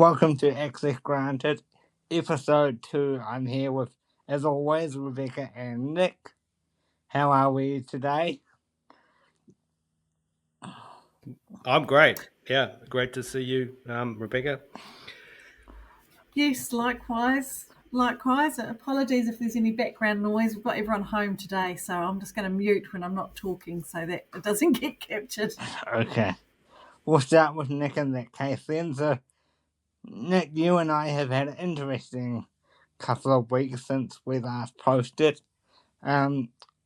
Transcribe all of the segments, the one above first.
Welcome to Access Granted, episode 2. I'm here with, as always, Rebekah and Nick. How are we today? I'm great. Yeah, great to see you, Rebekah. Yes, likewise. Apologies if there's any background noise. We've got everyone home today, so I'm just going to mute when I'm not talking so that it doesn't get captured. Okay. We'll start with Nick in that case then. So, Nick, you and I have had an interesting couple of weeks since we last posted.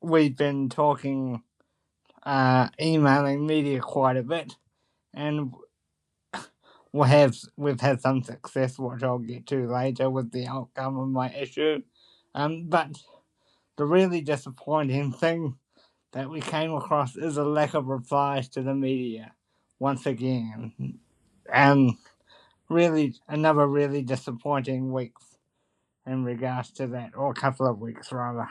We've been talking, emailing media quite a bit, and we've had some success, which I'll get to later with the outcome of my issue. But the really disappointing thing that we came across is a lack of replies to the media once again. Really, another really disappointing week in regards to that, or a couple of weeks rather.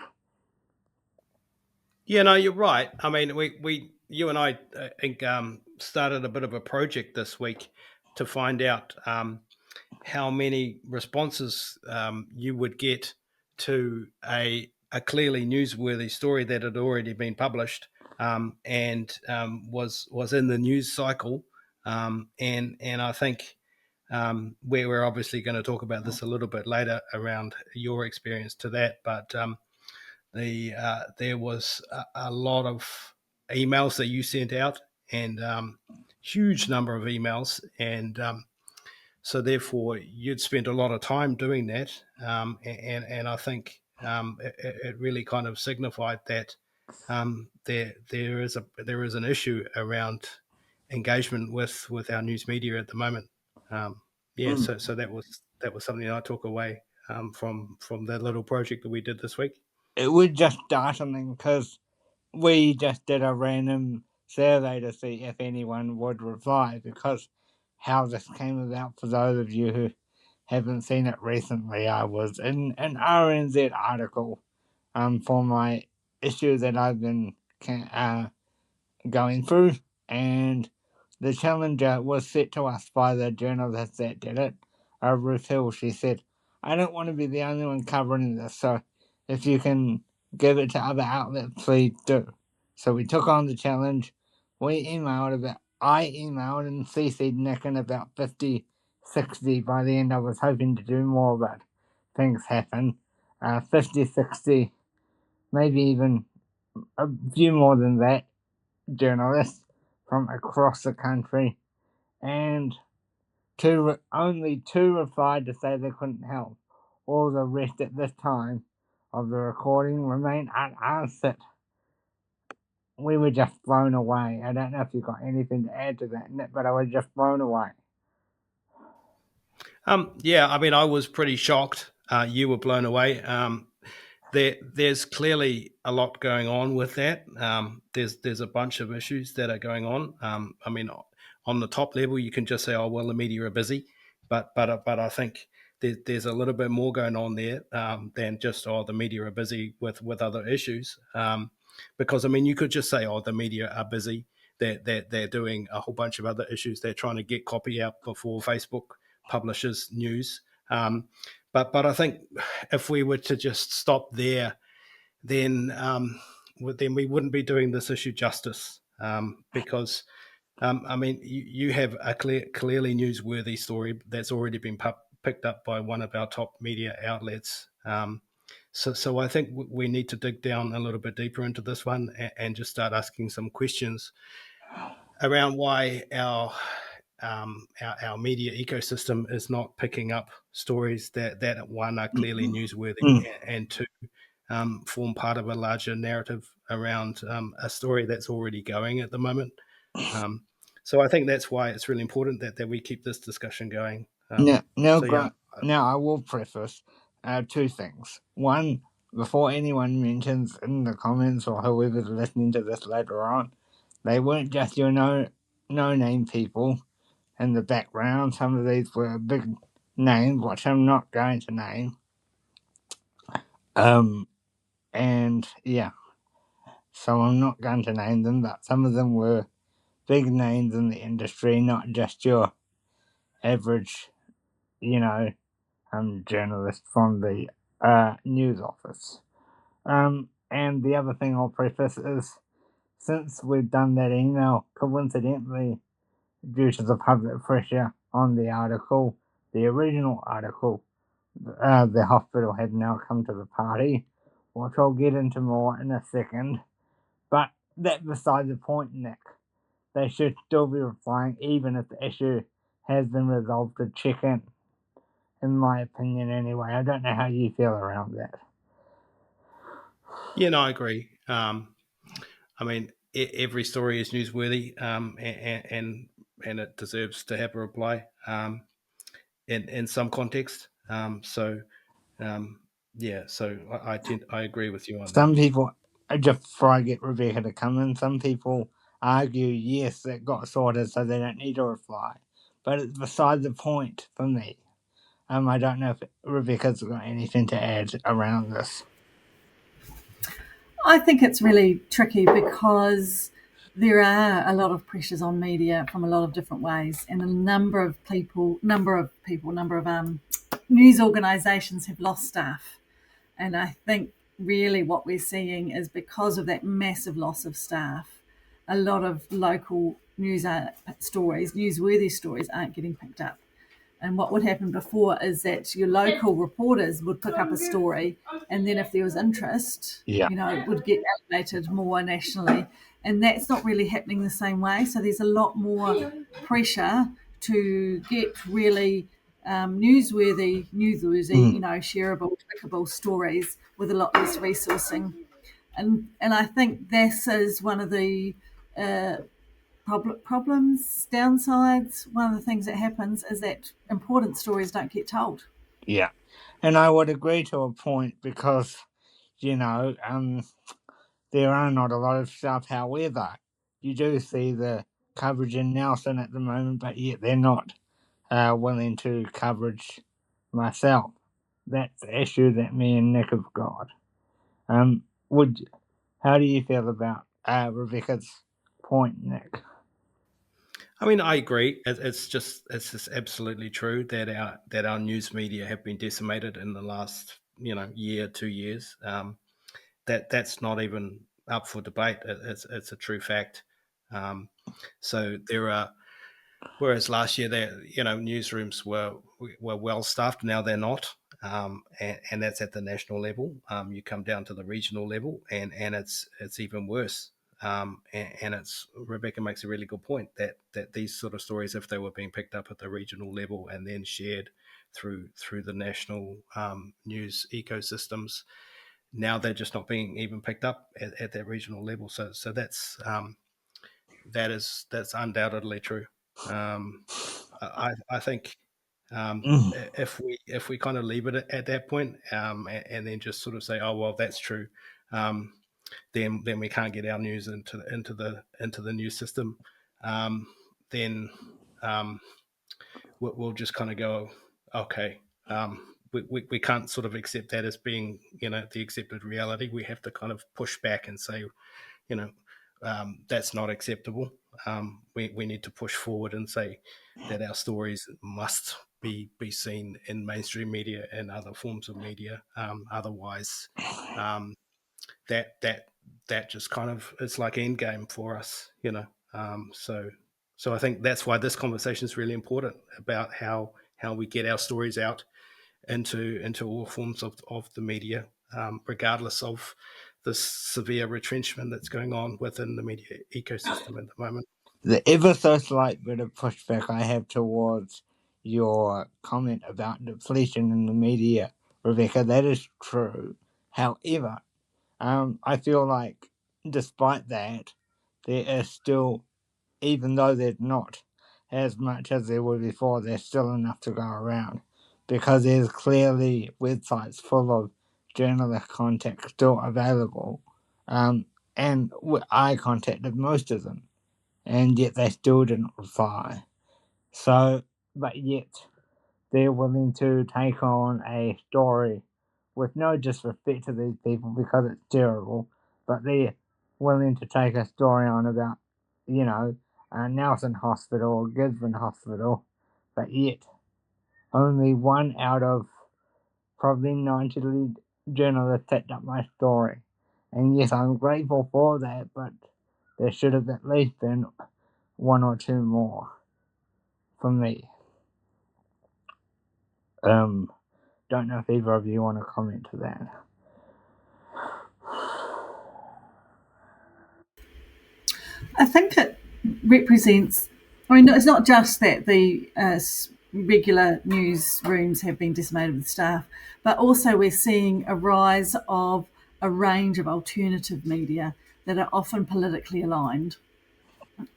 Yeah, no, you're right. I mean, you and I think started a bit of a project this week to find out how many responses you would get to a clearly newsworthy story that had already been published and was in the news cycle. And I think we're obviously going to talk about this a little bit later around your experience to that, but there was a lot of emails that you sent out and huge number of emails, and so therefore you'd spent a lot of time doing that, and I think it really kind of signified that there is an issue around engagement with our news media at the moment. So that was something I took away from that little project that we did this week. It was just startling because we just did a random survey to see if anyone would reply, because how this came about, for those of you who haven't seen it recently, I was in an RNZ article for my issue that I've been going through, and the challenge was set to us by the journalist that did it, Ruth Hill. She said, "I don't want to be the only one covering this, so if you can give it to other outlets, please do." So we took on the challenge. I emailed and CC'd Nick in about 50, 60 by the end. I was hoping to do more, but things happen. 50, 60, maybe even a few more than that, journalists from across the country, and only two replied to say they couldn't help. All the rest at this time of the recording remain unanswered. We were just blown away. I don't know if you've got anything to add to that, Nick, but I was just blown away. Yeah, I mean, I was pretty shocked. You were blown away. There's clearly a lot going on with that. There's a bunch of issues that are going on. I mean, on the top level, you can just say, "Oh, well, the media are busy," but I think there's a little bit more going on there than just, "Oh, the media are busy with other issues." Because I mean, you could just say, "Oh, the media are busy. They're doing a whole bunch of other issues. They're trying to get copy out before Facebook publishes news." But I think if we were to just stop there, then we wouldn't be doing this issue justice, because I mean, you have a clearly newsworthy story that's already been picked up by one of our top media outlets. So I think we need to dig down a little bit deeper into this one and just start asking some questions around why our media ecosystem is not picking up stories that one are clearly newsworthy and two form part of a larger narrative around a story that's already going at the moment. So I think that's why it's really important that we keep this discussion going. Now I will preface two things. One, before anyone mentions in the comments or whoever's listening to this later on, they weren't just your no-name people in the background. Some of these were big names, which I'm not going to name. And yeah, so I'm not going to name them, but some of them were big names in the industry, not just your average journalist from the news office. And the other thing I'll preface is, since we've done that email, coincidentally, due to the public pressure on the article, the original article, the hospital had now come to the party, which I'll get into more in a second. But that's beside the point, Nick. They should still be replying even if the issue has been resolved to check in my opinion anyway. I don't know how you feel around that. Yeah, no, I agree. I mean, every story is newsworthy, and it deserves to have a reply in some context. So I agree with you on that. Some people, just before I get Rebekah to come in, some people argue, yes, it got sorted so they don't need a reply. But it's beside the point for me. I don't know if Rebekah's got anything to add around this. I think it's really tricky because there are a lot of pressures on media from a lot of different ways, and a number of news organisations have lost staff. And I think really what we're seeing is, because of that massive loss of staff, a lot of local news stories, newsworthy stories, aren't getting picked up. And what would happen before is that your local reporters would pick up a story, and then if there was interest, it would get elevated more nationally. And that's not really happening the same way. So there's a lot more pressure to get really newsworthy, shareable, clickable stories with a lot less resourcing. And I think this is one of the problems, downsides. One of the things that happens is that important stories don't get told. Yeah, and I would agree to a point because, there are not a lot of stuff. However, you do see the coverage in Nelson at the moment, but yet they're not willing to coverage myself. That's the issue that me and Nick have got. How do you feel about Rebekah's point, Nick? I mean, I agree. It's just absolutely true that our news media have been decimated in the last year, 2 years. That's not even up for debate. It's a true fact. So there are, whereas last year newsrooms were well staffed. Now they're not, and that's at the national level. You come down to the regional level, and it's even worse. And it's, Rebekah makes a really good point that these sort of stories, if they were being picked up at the regional level and then shared through the national news ecosystems, now they're just not being even picked up at that regional level. So that's undoubtedly true. I think if we kind of leave it at that point, and then just sort of say, oh well, that's true. Then we can't get our news into the news system. Then we'll just kind of go, okay. We can't sort of accept that as being the accepted reality. We have to kind of push back and say, that's not acceptable. We need to push forward and say that our stories must be seen in mainstream media and other forms of media. Otherwise, that just kind of, it's like end game for us, so I think that's why this conversation is really important about how we get our stories out into all forms of the media, regardless of the severe retrenchment that's going on within the media ecosystem at the moment. The ever so slight bit of pushback I have towards your comment about depletion in the media, Rebekah, that is true. However, I feel like despite that, there is still, even though there's not as much as there were before, there's still enough to go around, because there's clearly websites full of journalist content still available, and I contacted most of them, and yet they still didn't reply. So, but yet they're willing to take on a story with no disrespect to these people because it's terrible, but they're willing to take a story on about, Nelson Hospital or Gisborne Hospital, but yet only one out of probably 90 journalists picked up my story. And yes, I'm grateful for that, but there should have at least been one or two more for me. Don't know if either of you want to comment to that. I think it represents, I mean, it's not just that the regular newsrooms have been decimated with staff, but also we're seeing a rise of a range of alternative media that are often politically aligned.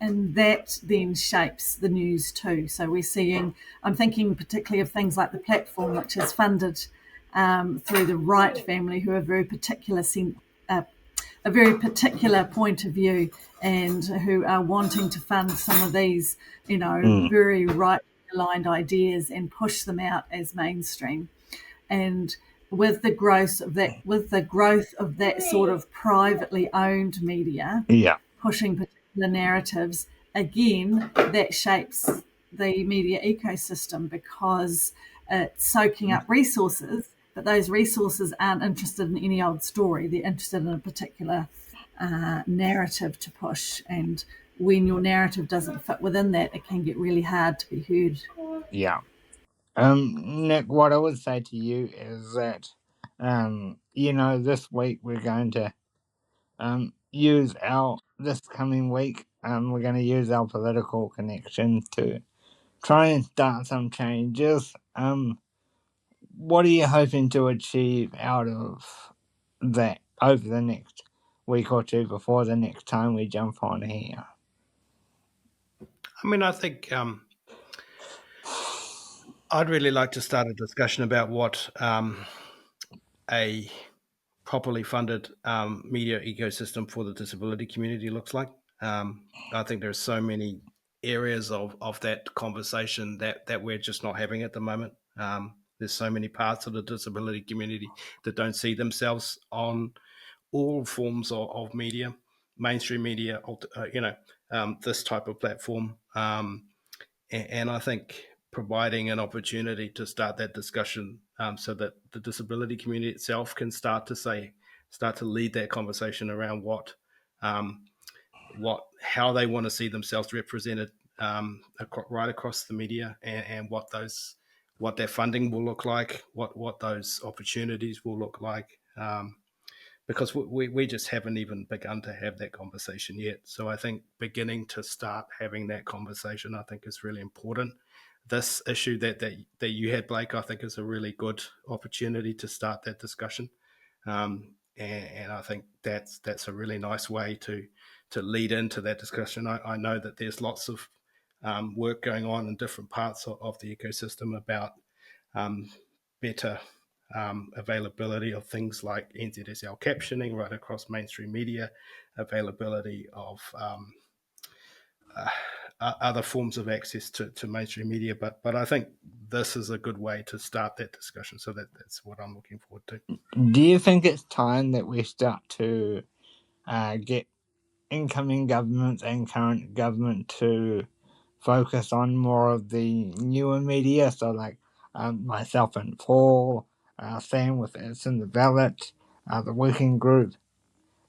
And that then shapes the news too. So we're seeing, I'm thinking particularly of things like the platform, which is funded through the Wright family, who are a very particular point of view, and who are wanting to fund some of these, very right aligned ideas and push them out as mainstream. And with the growth of that sort of privately owned media, Yeah. pushing particular narratives, again, that shapes the media ecosystem because it's soaking up resources, but those resources aren't interested in any old story. They're interested in a particular narrative to push. And when your narrative doesn't fit within that, it can get really hard to be heard. Yeah. Nick, what I would say to you is that, this week we're going to this coming week, we're going to use our political connections to try and start some changes. What are you hoping to achieve out of that over the next week or two before the next time we jump on here? I mean, I think I'd really like to start a discussion about what a properly funded media ecosystem for the disability community looks like. I think there's so many areas of that conversation that we're just not having at the moment. There's so many parts of the disability community that don't see themselves on all forms of media, mainstream media, this type of platform. And I think providing an opportunity to start that discussion so that the disability community itself can start to lead that conversation around how they want to see themselves represented right across the media, and what their funding will look like, what those opportunities will look like. Because we just haven't even begun to have that conversation yet. So I think beginning to start having that conversation, I think, is really important. This issue that you had, Blake, I think is a really good opportunity to start that discussion. And I think that's a really nice way to lead into that discussion. I know that there's lots of work going on in different parts of the ecosystem about better availability of things like NZSL captioning right across mainstream media, availability of other forms of access to mainstream media. But I think this is a good way to start that discussion. So that's what I'm looking forward to. Do you think it's time that we start to get incoming governments and current government to focus on more of the newer media? So like myself and Paul, Sam with It's in the Ballot, the Working Group,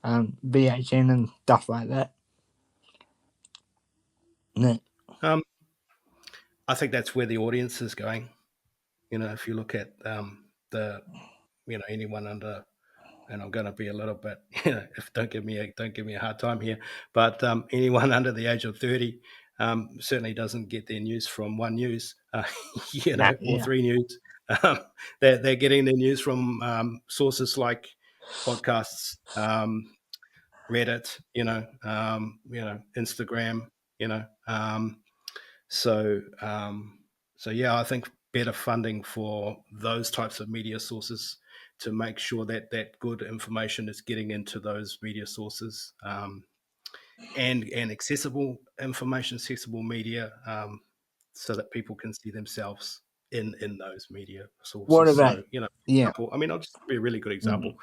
BHN and stuff like that. No. I think that's where the audience is going. If you look at anyone under, and I'm going to be a little bit, don't give me a hard time here, but anyone under the age of 30 certainly doesn't get their news from One News, or Three News. They're getting their news from sources like podcasts, Reddit, Instagram, So yeah, I think better funding for those types of media sources to make sure that good information is getting into those media sources, and accessible information, accessible media, so that people can see themselves in those media sources. What about, example, I mean, I'll just be a really good example.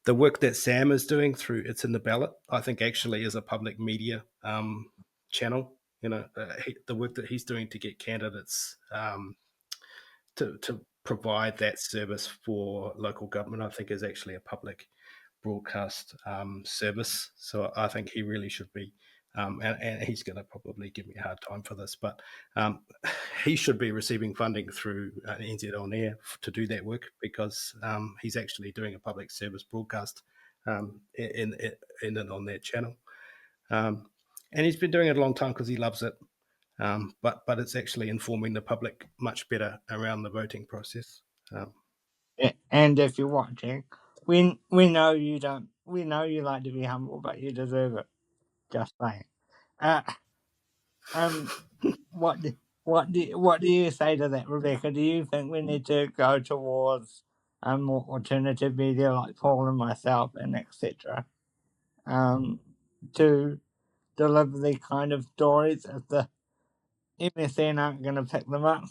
The work that Sam is doing through It's in the Ballot, I think actually is a public media channel. The work that he's doing to get candidates to provide that service for local government, I think, is actually a public broadcast service. So I think he really should be, and he's going to probably give me a hard time for this, but he should be receiving funding through NZ On Air to do that work, because he's actually doing a public service broadcast in and on that channel. And he's been doing it a long time because he loves it. But it's actually informing the public much better around the voting process. And if you're watching, we know you don't. We know you like to be humble, but you deserve it. Just saying. What do you say to that, Rebekah? Do you think we need to go towards more alternative media like Paul and myself and etc. To deliver the kind of stories if the MSN aren't going to pick them up?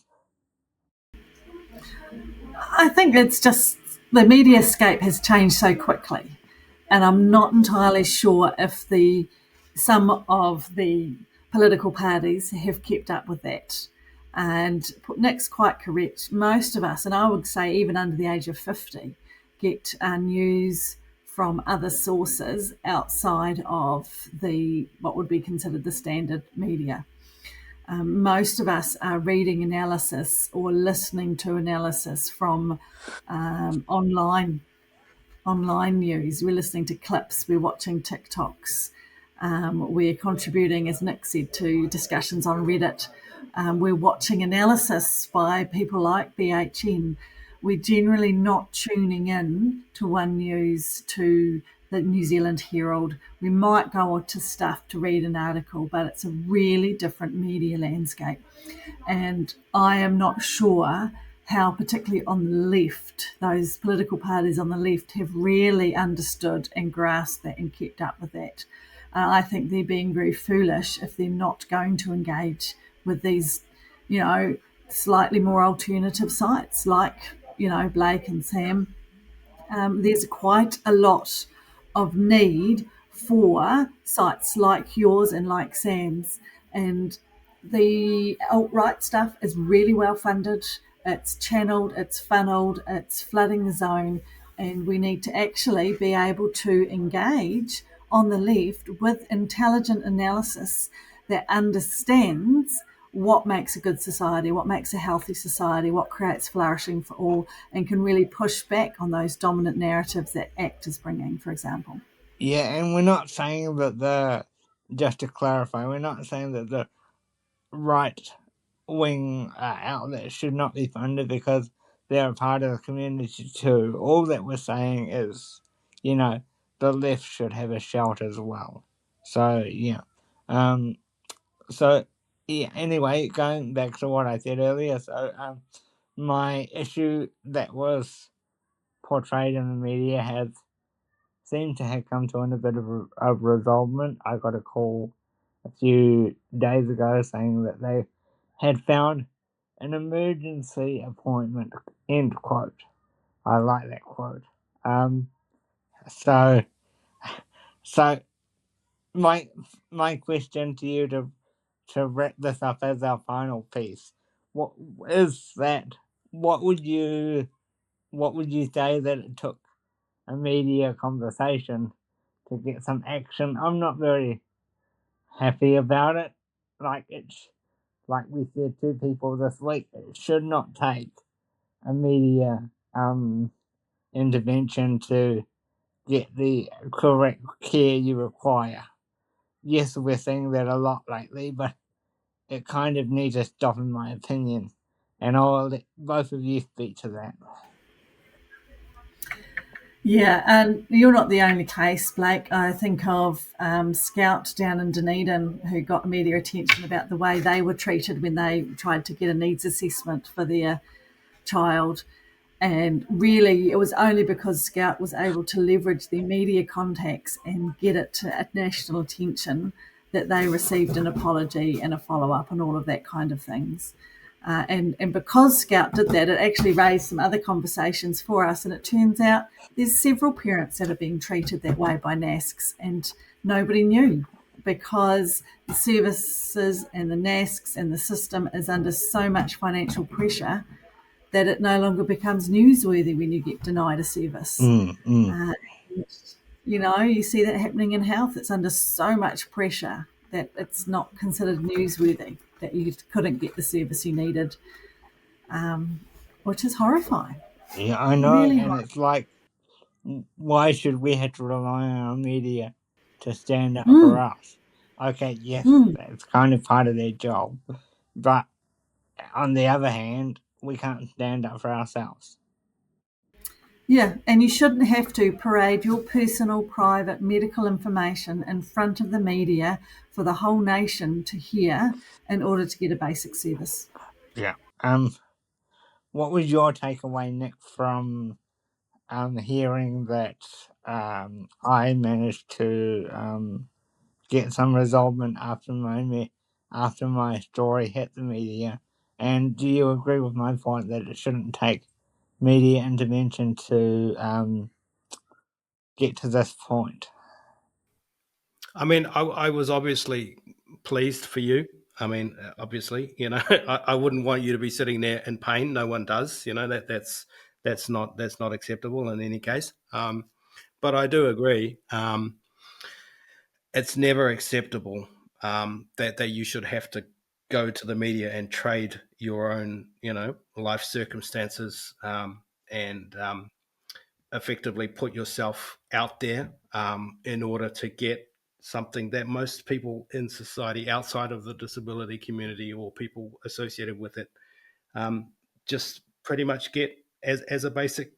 I think it's just the mediascape has changed so quickly, and I'm not entirely sure if some of the political parties have kept up with that. And Nick's quite correct. Most of us, and I would say even under the age of 50, get our news from other sources outside of what would be considered the standard media. Most of us are reading analysis or listening to analysis from online news. We're listening to clips, we're watching TikToks, we're contributing, as Nick said, to discussions on Reddit. We're watching analysis by people like BHN. We're generally not tuning in to One News, to the New Zealand Herald. We might go on to Stuff to read an article, but it's a really different media landscape. And I am not sure how, particularly on the left, those political parties on the left have really understood and grasped that and kept up with that. I think they're being very foolish if they're not going to engage with these, slightly more alternative sites like, Blake and Sam. There's quite a lot of need for sites like yours and like Sam's. And the alt-right stuff is really well funded. It's channeled, it's funneled, it's flooding the zone. And we need to actually be able to engage on the left with intelligent analysis that understands what makes a good society, what makes a healthy society, what creates flourishing for all, and can really push back on those dominant narratives that ACT is bringing, for example. Yeah, and we're not saying that just to clarify, we're not saying that the right-wing outlets should not be funded because they're a part of the community too. All that we're saying is, the left should have a shout as well. So, yeah. Anyway, going back to what I said earlier, my issue that was portrayed in the media has seemed to have come to a bit of resolvement. I got a call a few days ago saying that they had found an emergency appointment, end quote. I like that quote. So my question to you to wrap this up as our final piece, what is that? What would you say that it took a media conversation to get some action? I'm not very happy about it. It's like we said to people this week, it should not take a media intervention to get the correct care you require. Yes, we're seeing that a lot lately, but it kind of needs to stop, in my opinion. And I'll let both of you speak to that. Yeah, and you're not the only case, Blake. I think of Scout down in Dunedin who got media attention about the way they were treated when they tried to get a needs assessment for their child. And really, it was only because Scout was able to leverage their media contacts and get it to national attention that they received an apology and a follow-up and all of that kind of things. And because Scout did that, it actually raised some other conversations for us. And it turns out there's several parents that are being treated that way by NASCs, and nobody knew because the services and the NASCs and the system is under so much financial pressure that it no longer becomes newsworthy when you get denied a service. You see that happening in health. It's under so much pressure that it's not considered newsworthy, that you couldn't get the service you needed, which is horrifying. Yeah, I know, Really and it's like, why should we have to rely on our media to stand up for us? Okay, yes, that's kind of part of their job, but on the other hand, we can't stand up for ourselves. Yeah, and you shouldn't have to parade your personal, private medical information in front of the media for the whole nation to hear in order to get a basic service. Yeah. What was your takeaway, Nick, from hearing that I managed to get some resolvement after my story hit the media? And do you agree with my point that it shouldn't take media intervention to get to this point? I mean, I was obviously pleased for you. I mean, obviously, I wouldn't want you to be sitting there in pain. No one does. That's not acceptable in any case. But I do agree. It's never acceptable that you should have to go to the media and trade your own, life circumstances and effectively put yourself out there in order to get something that most people in society outside of the disability community or people associated with it just pretty much get as a basic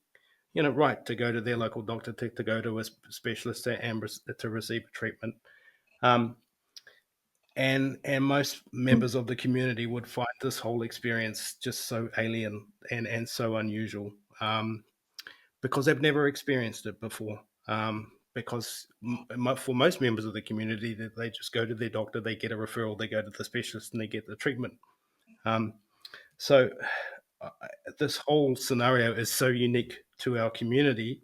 right to go to their local doctor, to go to a specialist and to receive treatment. And most members of the community would find this whole experience just so alien and so unusual because they've never experienced it before. Because for most members of the community, they just go to their doctor, they get a referral, they go to the specialist, and they get the treatment. So this whole scenario is so unique to our community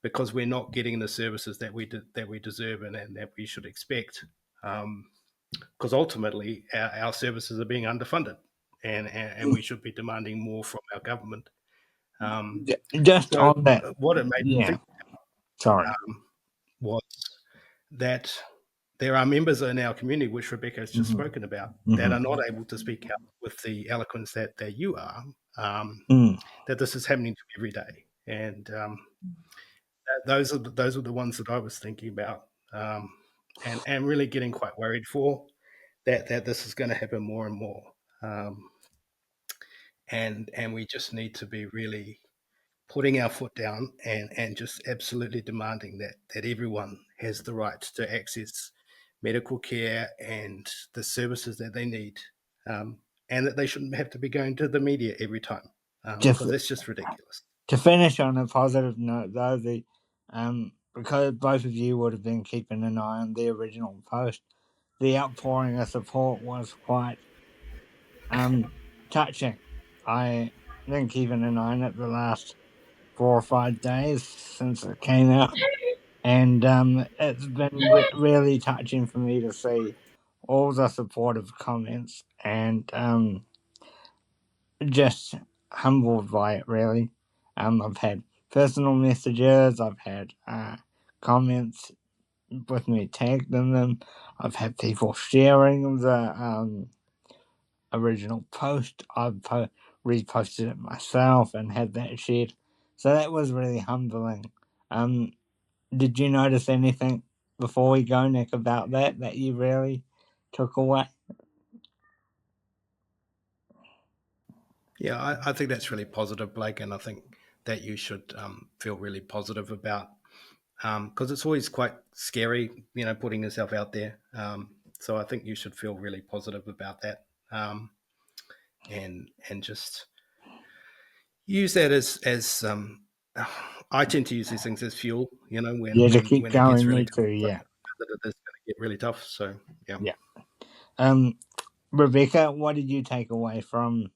because we're not getting the services that we deserve and that we should expect. Because ultimately, our services are being underfunded, and we should be demanding more from our government. Just so on that, what it made me think was that there are members in our community, which Rebekah has just spoken about, that are not able to speak out with the eloquence that you are, that this is happening to every day. And those are the ones that I was thinking about and really getting quite worried for, that this is going to happen more and more. And we just need to be really putting our foot down and just absolutely demanding that everyone has the right to access medical care and the services that they need, and that they shouldn't have to be going to the media every time, because that's just ridiculous. To finish on a positive note, though, because both of you would have been keeping an eye on the original post, the outpouring of support was quite touching. I've been keeping an eye on it the last 4 or 5 days since it came out, and it's been really touching for me to see all the supportive comments and just humbled by it, really. I've had personal messages, I've had comments with me tagged in them, I've had people sharing the original post, I've reposted it myself and had that shared, so that was really humbling. Did you notice anything before we go, Nick, about that you really took away? Yeah, I think that's really positive, Blake, and I think that you should feel really positive about, because it's always quite scary, putting yourself out there. So I think you should feel really positive about that, and just use that as I tend to use these things as fuel, when to keep when going, it gets really me tough, too, yeah. that it's going to get really tough. So yeah. Rebekah, what did you take away from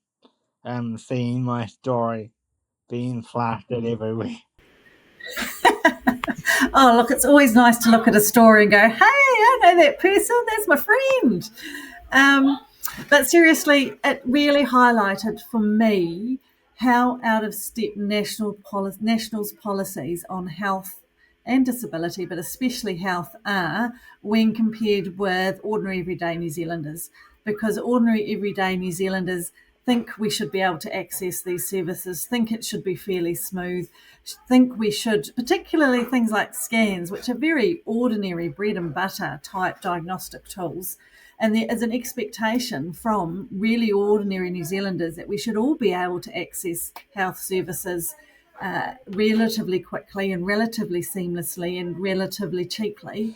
seeing my story being plastered everywhere? Oh, look, it's always nice to look at a story and go, hey, I know that person. That's my friend. But seriously, it really highlighted for me how out of step National's policies on health and disability, but especially health, are when compared with ordinary everyday New Zealanders. Because ordinary everyday New Zealanders think we should be able to access these services, think it should be fairly smooth, think we should, particularly things like scans, which are very ordinary bread and butter type diagnostic tools. And there is an expectation from really ordinary New Zealanders that we should all be able to access health services relatively quickly and relatively seamlessly and relatively cheaply.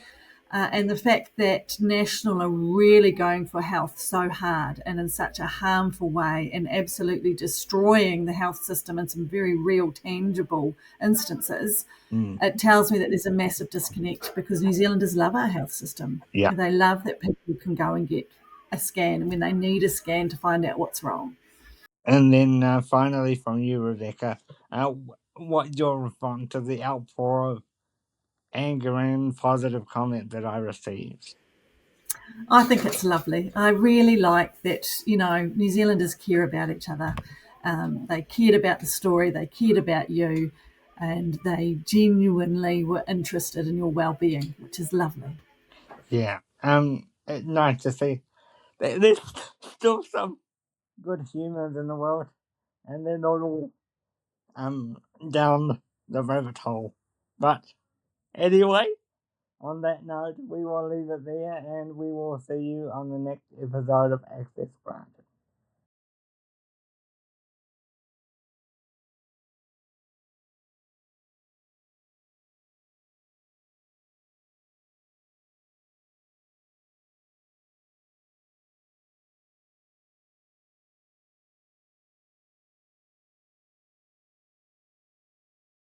And the fact that National are really going for health so hard and in such a harmful way and absolutely destroying the health system in some very real, tangible instances, it tells me that there's a massive disconnect because New Zealanders love our health system. Yeah. They love that people can go and get a scan when they need a scan to find out what's wrong. And then finally from you, Rebekah, what's your response to the outpour of anger and positive comment that I received? I think it's lovely. I really like that, New Zealanders care about each other. They cared about the story, they cared about you, and they genuinely were interested in your well-being, which is lovely. Yeah. It's nice to see that there's still some good humans in the world, and they're not all down the rabbit hole. But anyway, on that note, we will leave it there, and we will see you on the next episode of Access Grant.